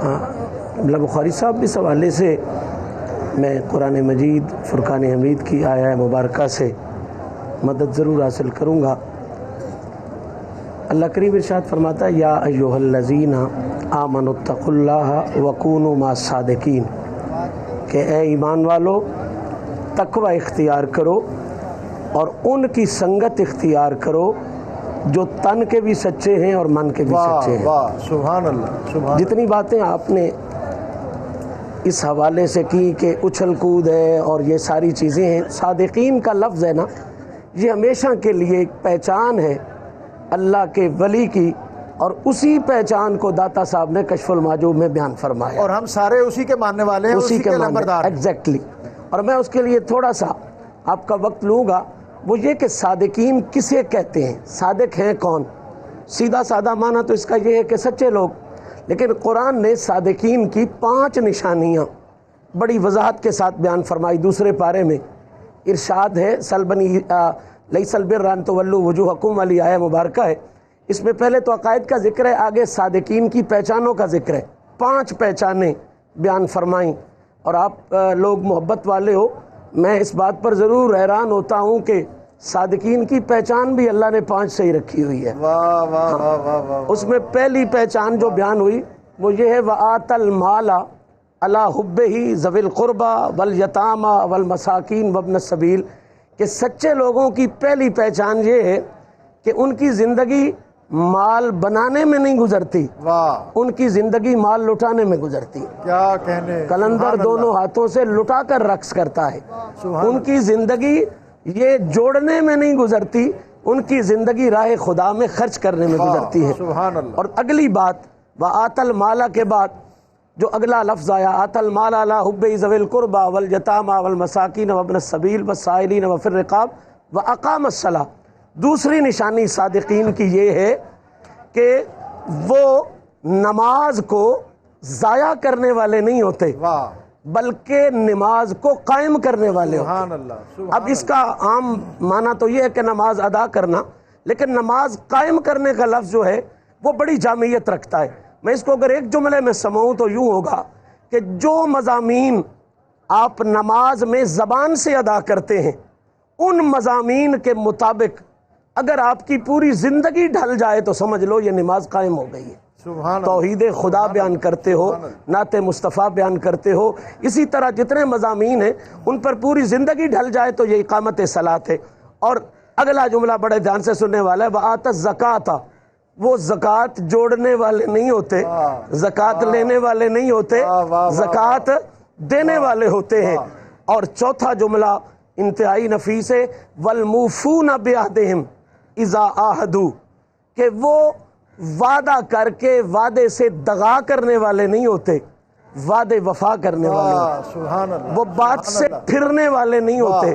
بخاری صاحب اس حوالے سے میں قرآن مجید فرقان حمید کی آیہ مبارکہ سے مدد ضرور حاصل کروں گا۔ اللہ کریم ارشاد فرماتا ہے یا ایھا الذین آمنوا اتقوا اللہ وکونوا مع الصادقین، کہ اے ایمان والو تقوی اختیار کرو اور ان کی سنگت اختیار کرو جو تن کے بھی سچے ہیں اور من کے بھی سچے ہیں۔ واہ سبحان اللہ، سبحان جتنی باتیں آپ نے اس حوالے سے کی کہ اچھل کود ہے اور یہ ساری چیزیں ہیں، صادقین کا لفظ ہے نا، یہ ہمیشہ کے لیے ایک پہچان ہے اللہ کے ولی کی، اور اسی پہچان کو داتا صاحب نے کشف المحجوب میں بیان فرمایا، اور ہم سارے اسی کے ماننے والے ہیں، اسی کے لمبردار ہیں۔ ایگزیکٹلی۔ اور میں اس کے لیے تھوڑا سا آپ کا وقت لوں گا، وہ یہ کہ صادقین کسے کہتے ہیں، صادق ہیں کون؟ سیدھا سادہ معنی تو اس کا یہ ہے کہ سچے لوگ، لیکن قرآن نے صادقین کی 5 نشانیاں بڑی وضاحت کے ساتھ بیان فرمائی۔ دوسرے پارے میں ارشاد ہے سلبنی لیس البر ان تولوا وجوہکم والی آیہ مبارکہ ہے، اس میں پہلے تو عقائد کا ذکر ہے، آگے صادقین کی پہچانوں کا ذکر ہے۔ 5 پہچانیں بیان فرمائیں، اور آپ لوگ محبت والے ہو، میں اس بات پر ضرور حیران ہوتا ہوں کہ صادقین کی پہچان بھی اللہ نے 5 صحیح رکھی ہوئی ہے۔ واہ واہ واہ واہ واہ۔ اس میں پہلی پہچان جو بیان ہوئی وہ یہ ہے وَآتَى الْمَالَ عَلَىٰ حُبِّهِ ذَوِي الْقُرْبَىٰ وَالْيَتَامَىٰ وَالْمَسَاكِينِ وَابْنِ السَّبِيلِ، کہ سچے لوگوں کی پہلی پہچان یہ ہے کہ ان کی زندگی مال بنانے میں نہیں گزرتی، واہ ان کی زندگی مال لٹانے میں گزرتی ہے۔ کیا کہنے، قلندر دونوں ہاتھوں سے لٹا کر رقص کرتا ہے، ان کی زندگی یہ جوڑنے میں نہیں گزرتی، ان کی زندگی راہ خدا میں خرچ کرنے میں گزرتی ہے۔ سبحان اللہ۔ اور اگلی بات وَآتَى الْمَالَ کے بعد جو اگلا لفظ آیا آتَى الْمَالَ عَلَىٰ حُبِّهِ ذَوِي الْقُرْبَىٰ وَالْيَتَامَىٰ وَالْمَسَاكِينِ وَابْنِ السَّبِيلِ وَالسَّائِلِينَ وَفِي الرِّقَابِ وَأَقَامَ الصَّلَاةَ۔ دوسری نشانی صادقین کی یہ ہے کہ وہ نماز کو ضائع کرنے والے نہیں ہوتے، واہ بلکہ نماز کو قائم کرنے والے ہوتے۔ سبحان اللہ۔ اب اس کا عام معنی تو یہ ہے کہ نماز ادا کرنا، لیکن نماز قائم کرنے کا لفظ جو ہے وہ بڑی جامعیت رکھتا ہے۔ میں اس کو اگر ایک جملے میں سماؤں تو یوں ہوگا کہ جو مضامین آپ نماز میں زبان سے ادا کرتے ہیں، ان مضامین کے مطابق اگر آپ کی پوری زندگی ڈھل جائے تو سمجھ لو یہ نماز قائم ہو گئی ہے۔ سبحان اللہ۔ توحید خدا بیان کرتے ہو، نعت مصطفیٰ بیان کرتے ہو، اسی طرح جتنے مضامین ہیں ان پر پوری زندگی ڈھل جائے تو یہ اقامت صلاۃ ہے۔ اور اگلا جملہ بڑے دھیان سے سننے والا ہے وَآتَى الزَّكَاةَ، وہ زکوٰۃ جوڑنے والے نہیں ہوتے، زکوٰۃ لینے والے نہیں ہوتے، زکوٰۃ دینے والے ہوتے ہیں۔ اور چوتھا جملہ انتہائی نفیس ہے وَالْمُوفُونَ بِعَهْدِهِمْ اِذَا عَاهَدُوا، کہ وہ وعدہ کر کے وعدے سے دغا کرنے والے نہیں ہوتے، وعدے وفا کرنے والے ہوتے۔ سبحان اللہ۔ وہ بات سے پھرنے والے نہیں ہوتے،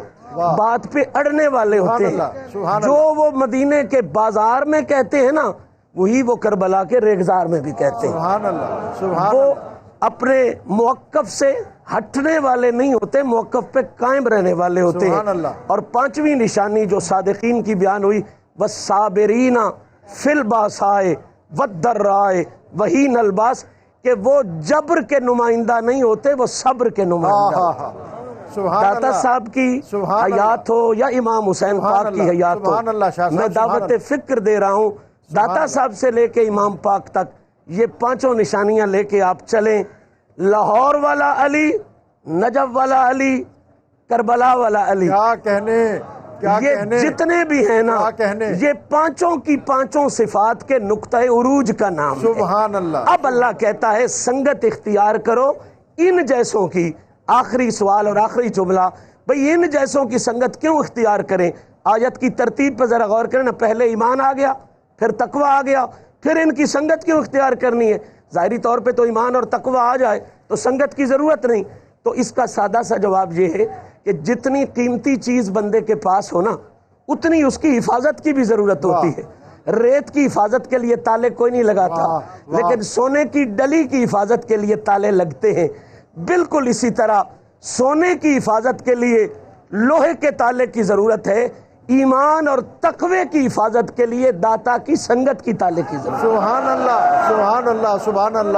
بات پہ اڑنے والے ہوتے ہیں۔ جو وہ مدینے کے بازار میں کہتے ہیں نا، وہی وہ کربلا کے ریگزار میں بھی کہتے ہیں۔ سبحان اللہ، سبحان وہ اللہ۔ اپنے موقف سے ہٹنے والے نہیں ہوتے، موقف پہ قائم رہنے والے ہوتے سبحان ہیں۔ اللہ۔ اور 5ویں نشانی جو صادقین کی بیان ہوئی وَالصَّابِرِينَ فِي الْبَأْسَاءِ وَالضَّرَّاءِ وَحِينَ الْبَأْسِ، کہ وہ جبر کے نمائندہ نہیں ہوتے، وہ صبر کے نمائندہ ہوتے ہیں۔ سبحان داتا اللہ۔ صاحب کی سبحان حیات ہو یا امام حسین پاک کی حیات ہو، سبحان اللہ شاہ صاحب، میں دعوت فکر دے رہا ہوں داتا صاحب سے لے کے امام پاک تک یہ 5 نشانیاں لے کے آپ چلیں۔ لاہور والا علی، نجف والا علی، کربلا والا علی، کیا کہنے، کیا یہ کہنے، جتنے بھی ہیں نا، کیا کہنے، یہ 5 کی 5 صفات کے نقطہ عروج کا نام ہے۔ سبحان اللہ۔ اب اللہ کہتا ہے سنگت اختیار کرو ان جیسوں کی۔ آخری سوال اور آخری جملہ، بھئی ان جیسوں کی سنگت کیوں اختیار کریں؟ آیت کی ترتیب پر ذرا غور کریں نا، پہلے ایمان آ گیا، پھر تقوی آ گیا، پھر ان کی سنگت کیوں اختیار کرنی ہے؟ ظاہری طور پہ تو ایمان اور تقوی آ جائے تو سنگت کی ضرورت نہیں۔ تو اس کا سادہ سا جواب یہ ہے کہ جتنی قیمتی چیز بندے کے پاس ہو نا، اتنی اس کی حفاظت کی بھی ضرورت ہوتی ہے۔ ریت کی حفاظت کے لیے تالے کوئی نہیں لگاتا، لیکن سونے کی ڈلی کی حفاظت کے لیے تالے لگتے ہیں۔ بالکل اسی طرح سونے کی حفاظت کے لیے لوہے کے تالے کی ضرورت ہے، ایمان اور تقوی کی حفاظت کے لیے داتا کی سنگت کی تالے کی ضرورت ہے۔ سبحان اللہ، سبحان اللہ، سبحان اللہ۔